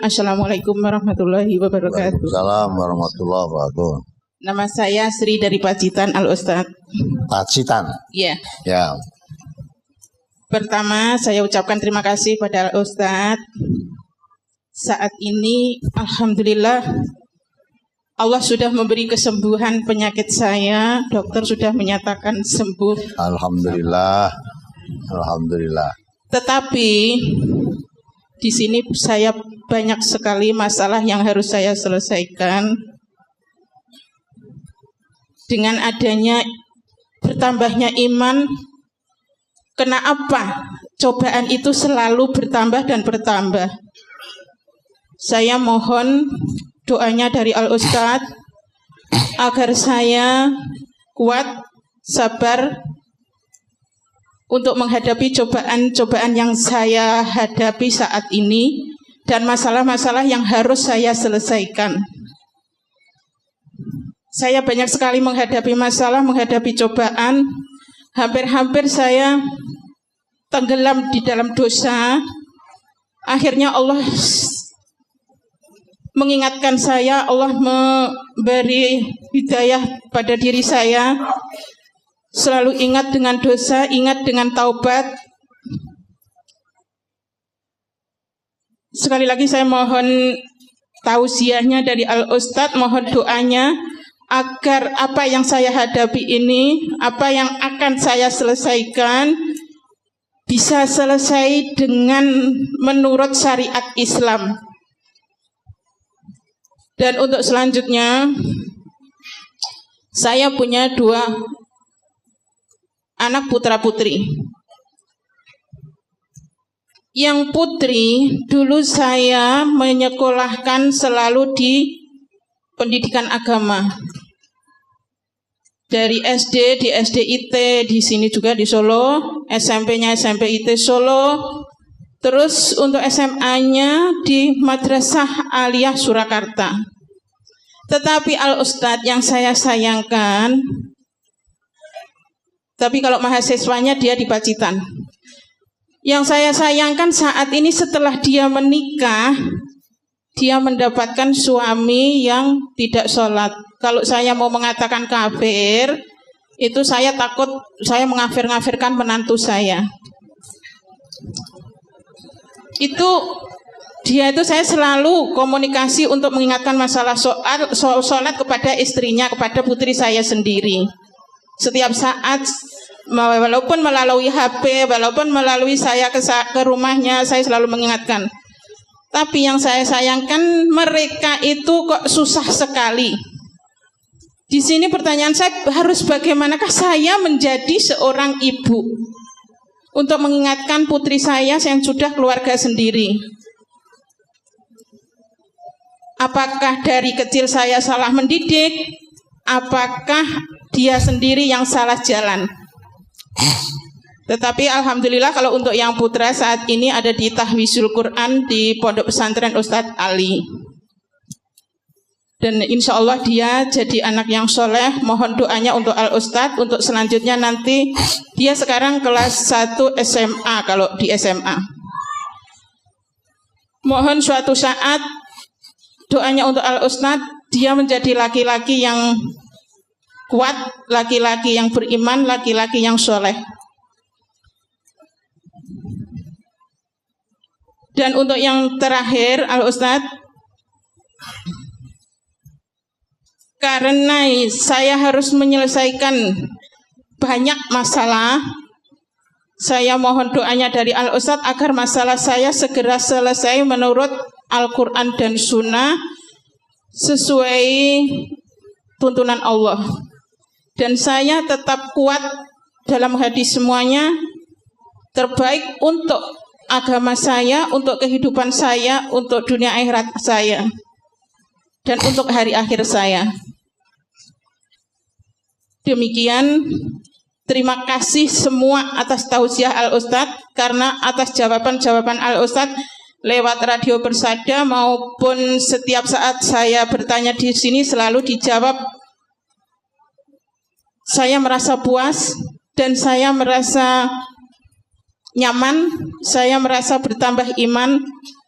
Assalamualaikum warahmatullahi wabarakatuh. Waalaikumsalam warahmatullahi wabarakatuh. Nama saya Sri dari Pacitan, Al Ustadz. Pacitan. Iya. Ya. Pertama saya ucapkan terima kasih pada Al Ustadz. Saat ini alhamdulillah Allah sudah memberi kesembuhan penyakit saya. Dokter sudah menyatakan sembuh. Alhamdulillah. Alhamdulillah. Tetapi di sini saya banyak sekali masalah yang harus saya selesaikan. Dengan adanya bertambahnya iman, kenapa cobaan itu selalu bertambah dan bertambah? Saya mohon doanya dari Al Ustadz agar saya kuat, sabar untuk menghadapi cobaan-cobaan yang saya hadapi saat ini dan masalah-masalah yang harus saya selesaikan. Saya banyak sekali menghadapi masalah, menghadapi cobaan. Hampir-hampir saya tenggelam di dalam dosa. Akhirnya Allah mengingatkan saya, Allah memberi hidayah pada diri saya. Selalu ingat dengan dosa, ingat dengan taubat. Sekali lagi saya mohon tausiahnya dari Al Ustadz, mohon doanya agar apa yang saya hadapi ini, apa yang akan saya selesaikan, bisa selesai dengan menurut syariat Islam. Dan untuk selanjutnya, saya punya 2 anak putra-putri. Yang putri dulu saya menyekolahkan selalu di pendidikan agama. Dari SD di SDIT di sini juga di Solo, SMP-nya SMP IT Solo. Terus untuk SMA-nya di Madrasah Aliyah Surakarta. Tetapi Al Ustadz yang saya sayangkan, tapi kalau mahasiswanya dia di Pacitan. Yang saya sayangkan saat ini setelah dia menikah, dia mendapatkan suami yang tidak sholat. Kalau saya mau mengatakan kafir, itu saya takut saya mengafir-ngafirkan menantu saya. Dia itu saya selalu komunikasi untuk mengingatkan masalah soal sholat kepada istrinya, kepada putri saya sendiri. Setiap saat, walaupun melalui HP, walaupun melalui saya ke rumahnya, saya selalu mengingatkan. Tapi yang saya sayangkan, mereka itu kok susah sekali. Di sini pertanyaan saya, harus bagaimanakah saya menjadi seorang ibu untuk mengingatkan putri saya yang sudah keluarga sendiri? Apakah dari kecil saya salah mendidik? Apakah dia sendiri yang salah jalan? Tetapi alhamdulillah kalau untuk yang putra saat ini ada di Tahfizul Quran di Pondok Pesantren Ustadz Ali. Dan insya Allah dia jadi anak yang soleh. Mohon doanya untuk Al Ustadz. Untuk selanjutnya nanti dia sekarang kelas 1 SMA kalau di SMA. Mohon suatu saat doanya untuk Al Ustadz, dia menjadi laki-laki yang kuat, laki-laki yang beriman, laki-laki yang soleh. Dan untuk yang terakhir, Al Ustadz, karena saya harus menyelesaikan banyak masalah, saya mohon doanya dari Al Ustadz agar masalah saya segera selesai menurut Al-Quran dan Sunnah sesuai tuntunan Allah. Dan saya tetap kuat dalam hadis semuanya, terbaik untuk agama saya, untuk kehidupan saya, untuk dunia akhirat saya, dan untuk hari akhir saya. Demikian, terima kasih semua atas tausiah Al Ustadz, karena atas jawaban-jawaban Al Ustadz lewat radio Bersada maupun setiap saat saya bertanya di sini selalu dijawab. Saya merasa puas dan saya merasa nyaman, saya merasa bertambah iman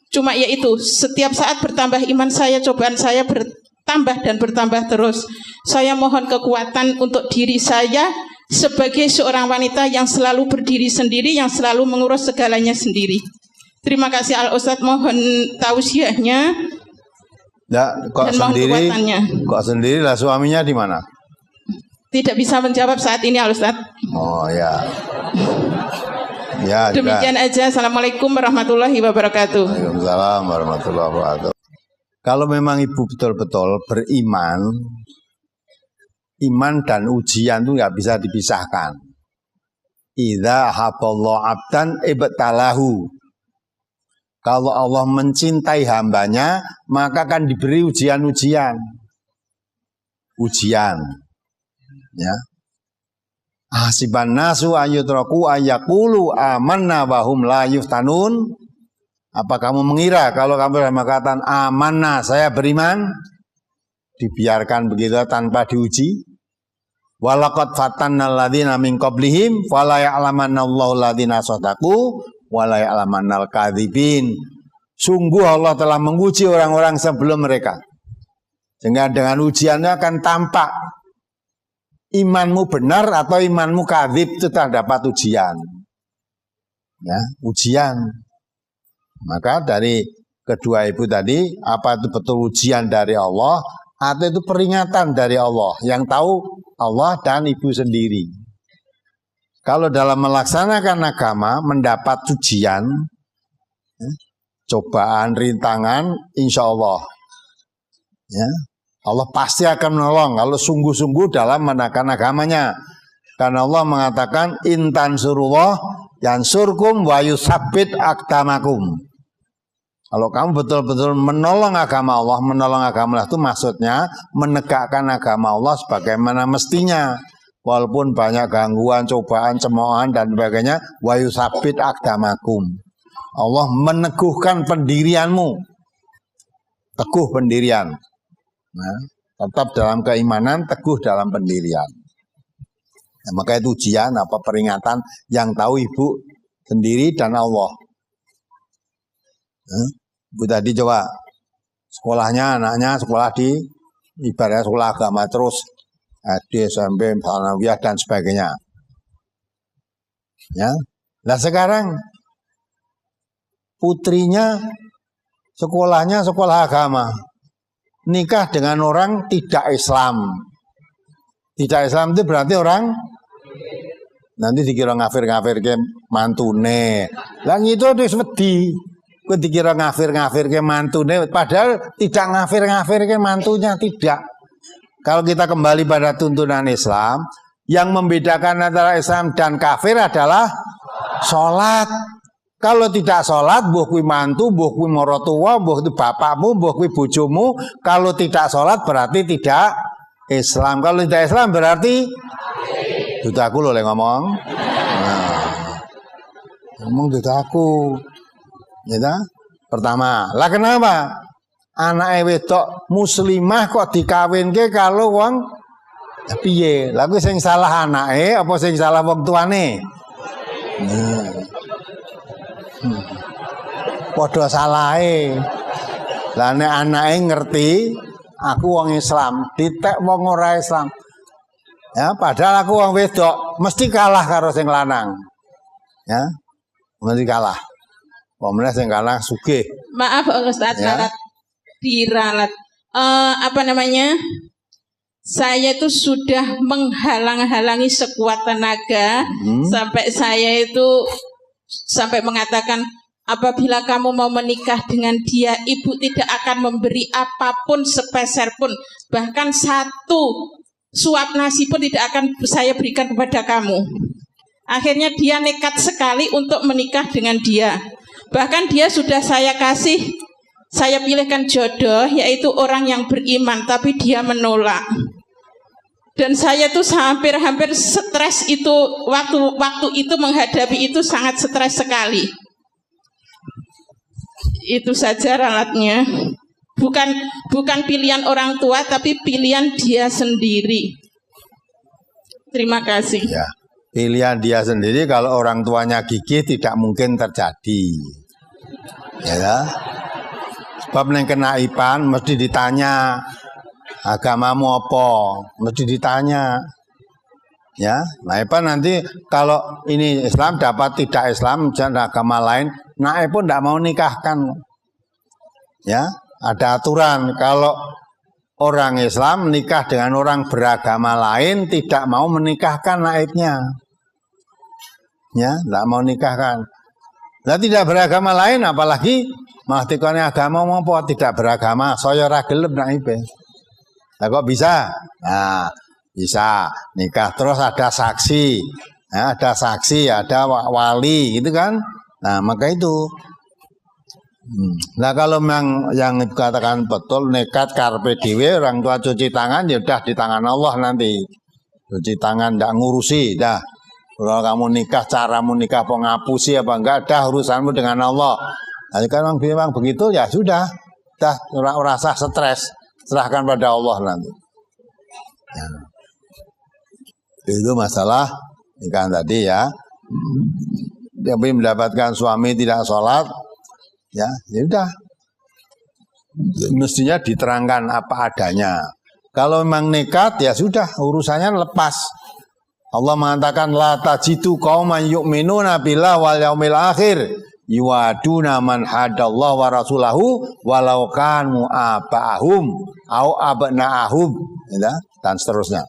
Cuma yaitu setiap saat bertambah iman saya, cobaan saya bertambah dan bertambah terus. Saya mohon kekuatan untuk diri saya sebagai seorang wanita yang selalu berdiri sendiri, yang selalu mengurus segalanya sendiri. Terima kasih Al Ustadz, mohon tausiahnya. Ya, kok dan mohon sendiri? kekuatannya. Kok sendiri lah, suaminya di mana? Tidak bisa menjawab saat ini Al Ustadz. Oh ya. Ya, demikian aja. Assalamualaikum warahmatullahi wabarakatuh. Waalaikumsalam warahmatullahi wabarakatuh. Kalau memang ibu betul-betul beriman, iman dan ujian itu nggak bisa dipisahkan. Idza haballahu abdan ibtalahu. Kalau Allah mencintai hambanya, maka akan diberi ujian-ujian. Ujian. Ya. Hasiban nasu ayyutraku ayyaqulu amanna wa hum la yuftanun. Apa kamu mengira kalau kamu mengatakan amanna, saya beriman, dibiarkan begitu tanpa diuji? Walaqad fatanna alladziina min qablihim fala ya'lamanna Allahu alladziina shadaqu wala ya'lamannal kadzibin. Sungguh Allah telah menguji orang-orang sebelum mereka. Sehingga dengan ujiannya akan tampak imanmu benar atau imanmu kadzib, itu terdapat ujian. Ya, ujian. Maka dari kedua ibu tadi, apa itu betul ujian dari Allah atau itu peringatan dari Allah? Yang tahu Allah dan ibu sendiri. Kalau dalam melaksanakan agama mendapat ujian, cobaan, rintangan, insya Allah, ya, Allah pasti akan menolong kalau sungguh-sungguh dalam menakan agamanya. Karena Allah mengatakan intan surullah yansurkum wa yusabbit aqdamakum. Kalau kamu betul-betul menolong agama Allah itu maksudnya menegakkan agama Allah sebagaimana mestinya. Walaupun banyak gangguan, cobaan, cemoohan dan sebagainya, wa yusabbit aqdamakum. Allah meneguhkan pendirianmu. Teguh pendirian. Nah, tetap dalam keimanan, teguh dalam pendirian. Nah, maka itu ujian apa peringatan yang tahu ibu sendiri dan Allah. Ibu tadi coba sekolahnya, anaknya sekolah di ibaratnya sekolah agama terus SD, SMP, Tsanawiyah dan sebagainya. Ya. Nah sekarang putrinya sekolahnya sekolah agama, nikah dengan orang tidak Islam. Tidak Islam itu berarti orang nanti dikira ngafir-ngafir ke mantune. Lah itu wedi. Kok dikira ngafir-ngafir ke mantune, padahal tidak ngafir-ngafir ke mantunya, tidak. Kalau kita kembali pada tuntunan Islam, yang membedakan antara Islam dan kafir adalah sholat. Kalau tidak sholat, mbuh kuwi mantu, mbuh kuwi marotua, mbuh kuwi bapakmu, mbuh kuwi bojomu. Kalau tidak sholat berarti tidak Islam. Kalau tidak Islam berarti dudu aku lho ngomong. Nah, ngomong dudu aku. Ya, pertama, lah kenapa? Anak wedok muslimah kok dikawinke kalau wong ya piye? Lah kuwi sing salah anake apa sing salah wong tuane? Padha salahe. Lah nek anake ngerti aku wong Islam, ditek wong ora Islam. Ya, padahal aku wong wedok, mesti kalah karo sing lanang. Ya. Mesti kalah. Wong sing kalah sugih. Maaf Ustaz, ya. Diralat saya itu sudah menghalang-halangi sekuat tenaga sampai saya itu sampai mengatakan apabila kamu mau menikah dengan dia, ibu tidak akan memberi apapun sepeser pun, bahkan satu suap nasi pun tidak akan saya berikan kepada kamu. Akhirnya dia nekat sekali untuk menikah dengan dia, bahkan dia sudah saya pilihkan jodoh, yaitu orang yang beriman, tapi dia menolak. Dan saya tuh hampir stres itu, waktu itu menghadapi itu sangat stres sekali. Itu saja ralatnya. Bukan pilihan orang tua, tapi pilihan dia sendiri. Terima kasih. Ya, pilihan dia sendiri. Kalau orang tuanya gigih tidak mungkin terjadi. Ya. bab neng kenaipan mesti ditanya agamamu apa, mesti ditanya. Ya, naipan nanti kalau ini Islam dapat tidak Islam dan agama lain, naib pun tidak mau nikahkan. Ya, ada aturan kalau orang Islam nikah dengan orang beragama lain tidak mau menikahkan naibnya. Ya, tidak mau nikahkan. Nah, tidak beragama lain apalagi malah tikone agama apa tidak beragama, saya ora gelem naibe. Lah kok bisa? Nah, bisa nikah terus ada saksi, ya, ada saksi, ada wali, gitu kan? Nah maka itu. Nah kalau memang yang dikatakan betul nekat karpe dewe orang tua cuci tangan ya udah di tangan Allah nanti. Cuci tangan tidak ngurusi, dah. Kalau kamu nikah caramu nikah ngapusi apa enggak, dah urusanmu dengan Allah. Nah kalau memang begitu ya sudah, dah rasa stres, serahkan pada Allah nanti. Ya. Itu masalah nikah tadi ya. Tapi mendapatkan suami tidak sholat, ya udah. Mestinya diterangkan apa adanya. Kalau memang nekat ya sudah urusannya lepas. Allah mengatakan la tajidu qauman yu'minuna billahi wal yaumil akhir yuwaduna man hadallahu wa rasulahu walau kanu aba'ahum au abna'ahum, ya, dan seterusnya.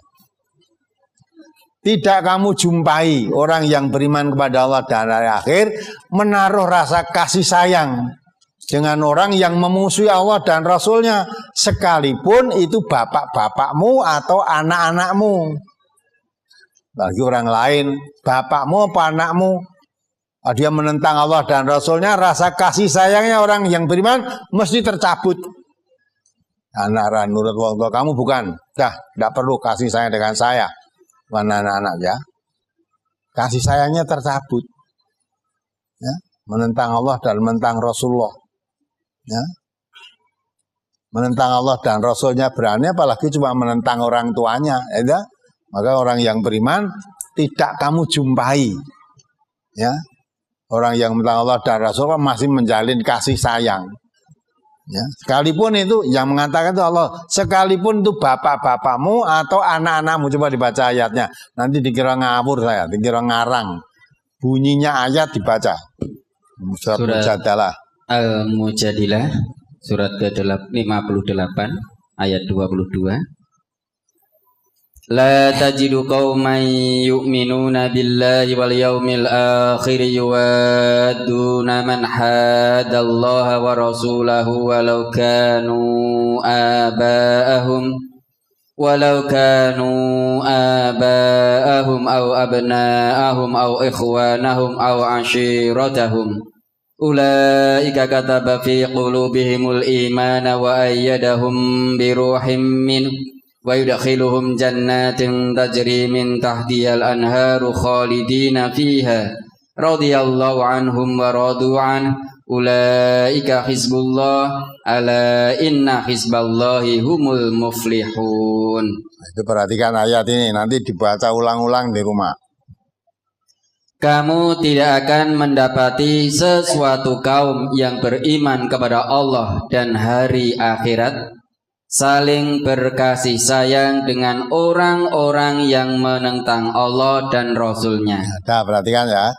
Tidak kamu jumpai orang yang beriman kepada Allah dan hari akhir menaruh rasa kasih sayang dengan orang yang memusuhi Allah dan Rasulnya, sekalipun itu bapak-bapakmu atau anak-anakmu. Bagi orang lain, bapakmu apa anakmu, dia menentang Allah dan Rasulnya, rasa kasih sayangnya orang yang beriman mesti tercabut. Anak nurut Allah, kamu bukan, dah tidak perlu kasih sayang dengan saya. Mana anak-anak ya, kasih sayangnya tercabut, ya, menentang Allah dan menentang Rasulullah, ya, menentang Allah dan Rasulnya berani, apalagi cuma menentang orang tuanya, ya. Maka orang yang beriman tidak kamu jumpai, ya, orang yang menentang Allah dan Rasulullah masih menjalin kasih sayang. Ya, sekalipun itu yang mengatakan itu Allah, sekalipun itu bapak-bapakmu atau anak-anakmu, coba dibaca ayatnya. Nanti dikira ngawur saya, dikira ngarang. Bunyinya ayat dibaca. Surat Mujadalah. Al-Mujadilah surat ke-58 ayat 22. La tajidu qauman yu'minuna billahi wal yawmil akhir yuwadduna man hadallaha wa rasulahu walau kanu aba'ahum aw abna'ahum aw ikhwanahum aw ashiratahum ulaika kataba fi qulubihimul imana wa ayyadahum biruhim min wa yudkhiluhum jannatin tajri min tahtihal anharu khalidina fiha radhiyallahu anhum wa radu an ulaika hizbullah ala inna hizballahi humul muflihun. Itu perhatikan ayat ini, nanti dibaca ulang-ulang di rumah. Kamu tidak akan mendapati sesuatu kaum yang beriman kepada Allah dan hari akhirat saling berkasih sayang dengan orang-orang yang menentang Allah dan Rasulnya. Nah, perhatikan ya,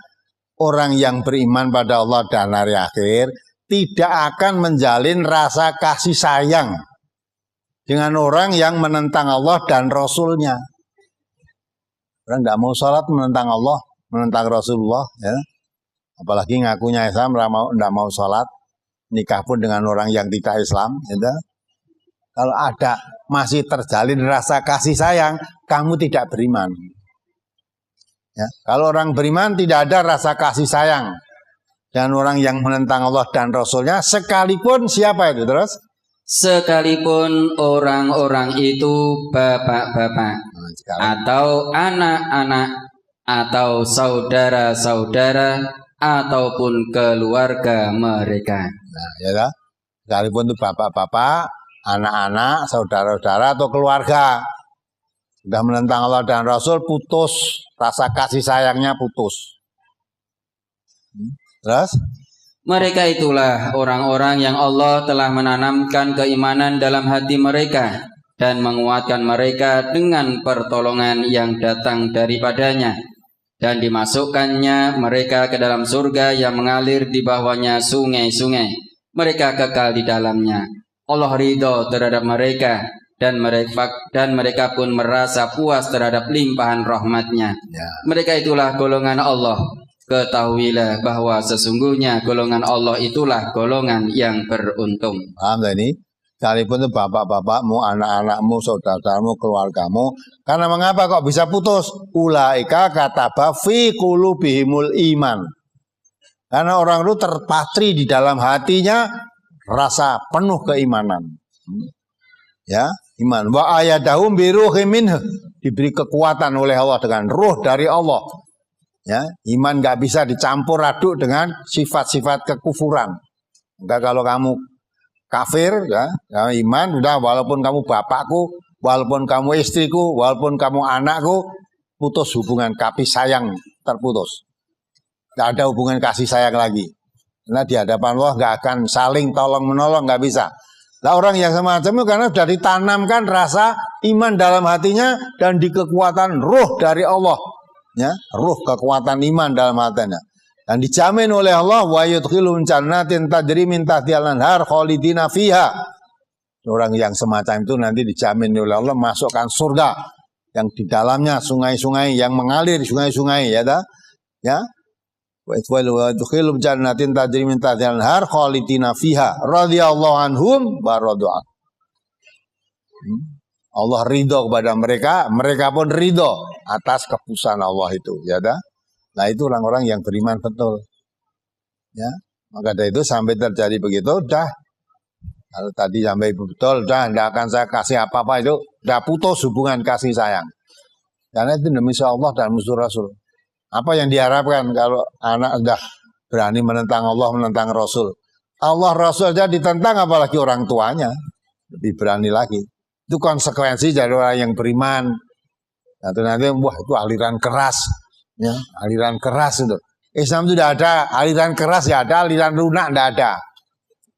orang yang beriman pada Allah dan hari akhir tidak akan menjalin rasa kasih sayang dengan orang yang menentang Allah dan Rasulnya. Orang tidak mau sholat menentang Allah, menentang Rasulullah, ya. Apalagi ngakunya Islam, tidak mau sholat, nikah pun dengan orang yang tidak Islam, ya. Kalau ada masih terjalin rasa kasih sayang, kamu tidak beriman. Ya. Kalau orang beriman tidak ada rasa kasih sayang dan orang yang menentang Allah dan Rasulnya, sekalipun siapa itu terus? Sekalipun orang-orang itu bapak-bapak atau anak-anak atau saudara-saudara ataupun keluarga mereka. Nah, ya, sekalipun itu bapak-bapak, anak-anak, saudara-saudara atau keluarga sudah menentang Allah dan Rasul, putus rasa kasih sayangnya, putus. Terus Mereka itulah orang-orang yang Allah telah menanamkan keimanan dalam hati mereka dan menguatkan mereka dengan pertolongan yang datang daripadanya, dan dimasukkannya mereka ke dalam surga yang mengalir di bawahnya sungai-sungai. Mereka kekal di dalamnya. Allah ridho terhadap mereka, dan mereka pun merasa puas terhadap limpahan rahmat-Nya. Mereka itulah golongan Allah. Ketahuilah bahwa sesungguhnya golongan Allah itulah golongan yang beruntung. Paham tak ini? Sekalipun itu bapak-bapakmu, anak-anakmu, saudaramu, keluargamu. Karena mengapa kok bisa putus? Ulaika kataba fi qulubihimul iman. Karena orang itu terpatri di dalam hatinya rasa penuh keimanan. Ya, iman. Wa ayadahum biruhim minhu. Diberi kekuatan oleh Allah dengan ruh dari Allah. Ya, iman nggak bisa dicampur aduk dengan sifat-sifat kekufuran. Enggak, kalau kamu kafir, ya, iman udah, walaupun kamu bapakku, walaupun kamu istriku, walaupun kamu anakku, putus hubungan kasih sayang, terputus. Nggak ada hubungan kasih sayang lagi. Karena di hadapan Allah nggak akan saling tolong menolong, nggak bisa. Nah, orang yang semacam itu karena sudah ditanamkan rasa iman dalam hatinya dan di kekuatan ruh dari Allah. Ya, ruh kekuatan iman dalam hatinya, dan dijamin oleh Allah wa yudkhilun jannatin tajri min tahtihal anhar khalidina fiha. Orang yang semacam itu nanti dijamin oleh Allah masukkan surga yang di dalamnya sungai-sungai yang mengalir, sungai-sungai, ya dah. Ya, wa yudkhilun jannatin tajri min tahtihal anhar khalidina fiha radhiyallahu anhum wa radu'an. Allah ridho kepada mereka, mereka pun ridho atas keputusan Allah itu, ya dah. Nah, itu orang-orang yang beriman betul. Ya, maka dari itu sampai terjadi begitu, dah. Kalau tadi sampai betul, dah, tidak akan saya kasih apa-apa itu, dah putus hubungan kasih sayang. Karena itu demi Allah dan musuh Rasul. Apa yang diharapkan kalau anak sudah berani menentang Allah, menentang Rasul? Allah Rasul saja ditentang, apalagi orang tuanya lebih berani lagi. Itu konsekuensi dari orang yang beriman. Nanti wah, itu aliran keras, ya, aliran keras itu. Islam itu tidak ada aliran keras, ya ada aliran lunak, tidak ada.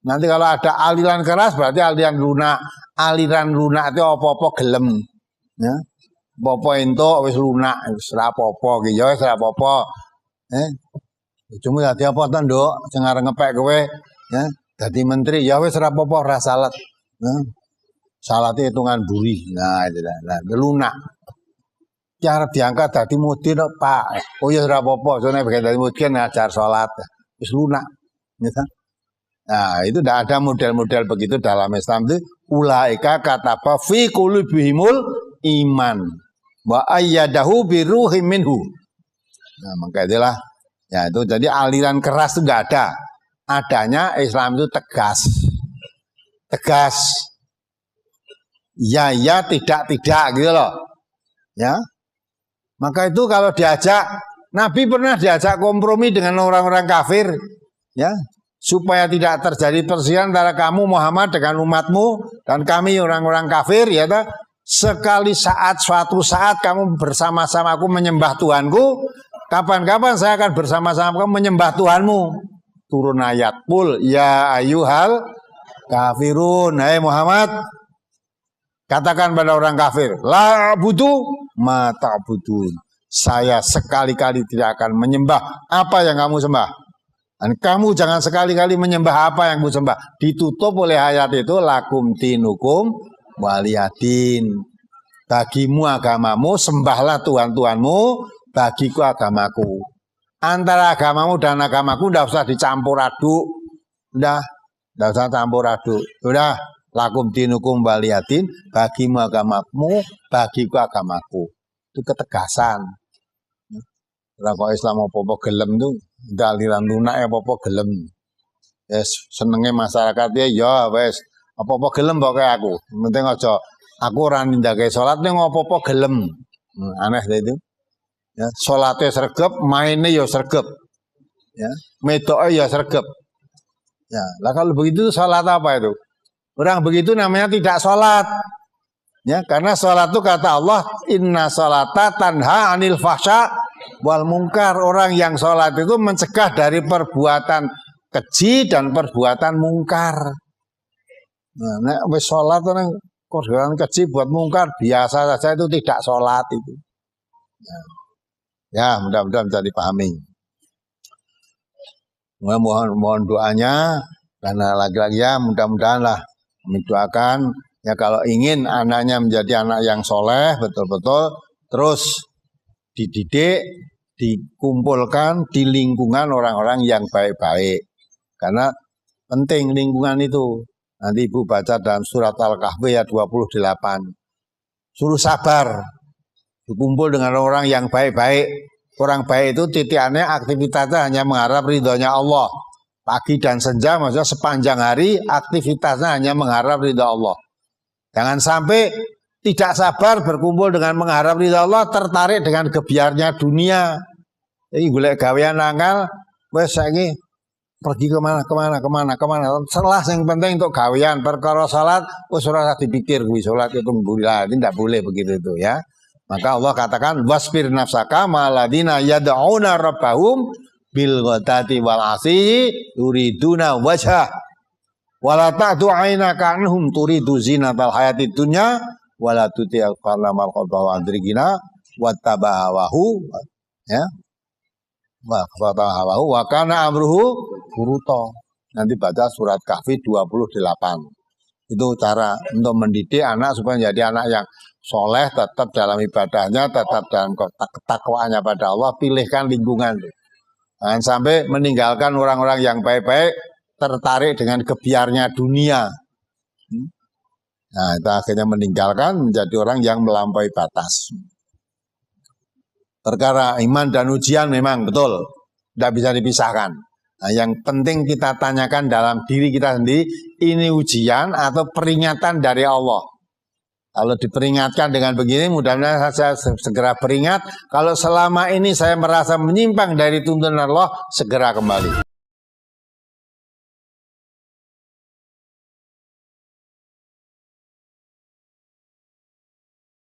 Nanti kalau ada aliran keras berarti aliran lunak. Aliran lunak itu apa-apa gelem, ya. Apa-apa entuk wis lunak, wis ora apa-apa, ya wis ora apa-apa. Cuma dadi apa to, Nduk? Sing arep ngepek kowe, ya, dadi menteri, ya wis ora apa-apa, ora salat. Salatnya hitungan buri, nah itu lah, nah, lunak. Cara diangkat dari mudin, Pak. Oh ya, apa-apa, soalnya bagian dari mudin ngajar salat, terus lunak. Gitu. Nah, itu tidak ada model-model begitu dalam Islam itu. Ulaika kataba fi qulubihimul iman, wa ayyadahu biruhim minhu. Nah, maka itulah, ya itu jadi aliran keras itu nggak ada. Adanya Islam itu tegas, tegas. Ya, tidak gitu loh. Ya. Maka itu kalau diajak, Nabi pernah diajak kompromi dengan orang-orang kafir, ya, supaya tidak terjadi perselisihan antara kamu Muhammad dengan umatmu dan kami orang-orang kafir, ya toh. Sekali suatu saat kamu bersama-sama aku menyembah Tuhanku, kapan-kapan saya akan bersama-sama kamu menyembah Tuhanmu. Turun ayat, qul ya ayyuhal kafirun, hai Muhammad, katakan pada orang kafir, la butuh mata budun. Saya sekali-kali tidak akan menyembah apa yang kamu sembah. Dan kamu jangan sekali-kali menyembah apa yang kamu sembah. Ditutup oleh ayat itu, lakum dinukum waliyadin. Bagimu agamamu, sembahlah Tuhan-Tuhanmu, bagiku agamaku. Antara agamamu dan agamaku tidak usah dicampur aduk. Udah, tidak usah campur aduk. Udah. Lakum dinukum waliyadin, bagimu agamamu, bagiku agamaku. Itu ketegasan. Orang kok Islam apa-apa gelem tuh, aliran lunak ya apa-apa gelem. Yes, senenge masyarakat ya wes, apa-apa gelem pokoke aku. Penting aja aku ora nindakake salat ning apa-apa gelem. Aneh deh itu. Ya, salate sregep, maine ya sregep. Ya, medoke ya sregep. Ya, lah kalau begitu salat apa itu? Orang begitu namanya tidak sholat. Ya, karena sholat itu kata Allah, inna sholata tanha anil fahsya wal munkar. Orang yang sholat itu mencegah dari perbuatan keji dan perbuatan mungkar. Nah, nek wis salat nang perbuatan keji buat mungkar biasa saja itu tidak salat itu. Ya, mudah-mudahan bisa dipahami. Mohon doanya karena lagi-lagi ya mudah-mudahan lah mendoakan ya kalau ingin anaknya menjadi anak yang soleh betul-betul terus dididik, dikumpulkan di lingkungan orang-orang yang baik-baik. Karena penting lingkungan itu. Nanti Ibu baca dalam surat Al-Kahfi ayat 28. Suruh sabar. Dikumpul dengan orang yang baik-baik. Orang baik itu titiannya aktivitasnya hanya mengharap ridhonya Allah. Pagi dan senja maksudnya sepanjang hari aktivitasnya hanya mengharap ridha Allah. Jangan sampai tidak sabar berkumpul dengan mengharap ridha Allah, tertarik dengan gebiarnya dunia. Jadi golek gawean angel, wes saiki pergi kemana. Setelah yang penting untuk gawean perkara salat, wis ora usah dipikir kuwi salat itu mbula, tidak boleh begitu itu ya. Maka Allah katakan wasbir nafsaka maladina yad'una rabbahum bil ghadati wal asyi yuriduna wajhah wala ta'du 'ainaka anhum turidu zinatal hayatid dunya wala tuti'al qarlamal qadwa adrigina wattabahawahu ya wa kana amruhu furuta. Nanti baca surat Kahfi 28. Itu cara untuk mendidik anak supaya menjadi anak yang soleh, tetap dalam ibadahnya, tetap dalam ketakwaannya pada Allah. Pilihkan lingkungan. Jangan sampai meninggalkan orang-orang yang baik-baik, tertarik dengan gebiarnya dunia. Nah, itu akhirnya meninggalkan menjadi orang yang melampaui batas. Perkara iman dan ujian memang betul, tidak bisa dipisahkan. Nah, yang penting kita tanyakan dalam diri kita sendiri, ini ujian atau peringatan dari Allah. Kalau diperingatkan dengan begini, mudah-mudahan saya segera peringat. Kalau selama ini saya merasa menyimpang dari tuntunan Allah, segera kembali.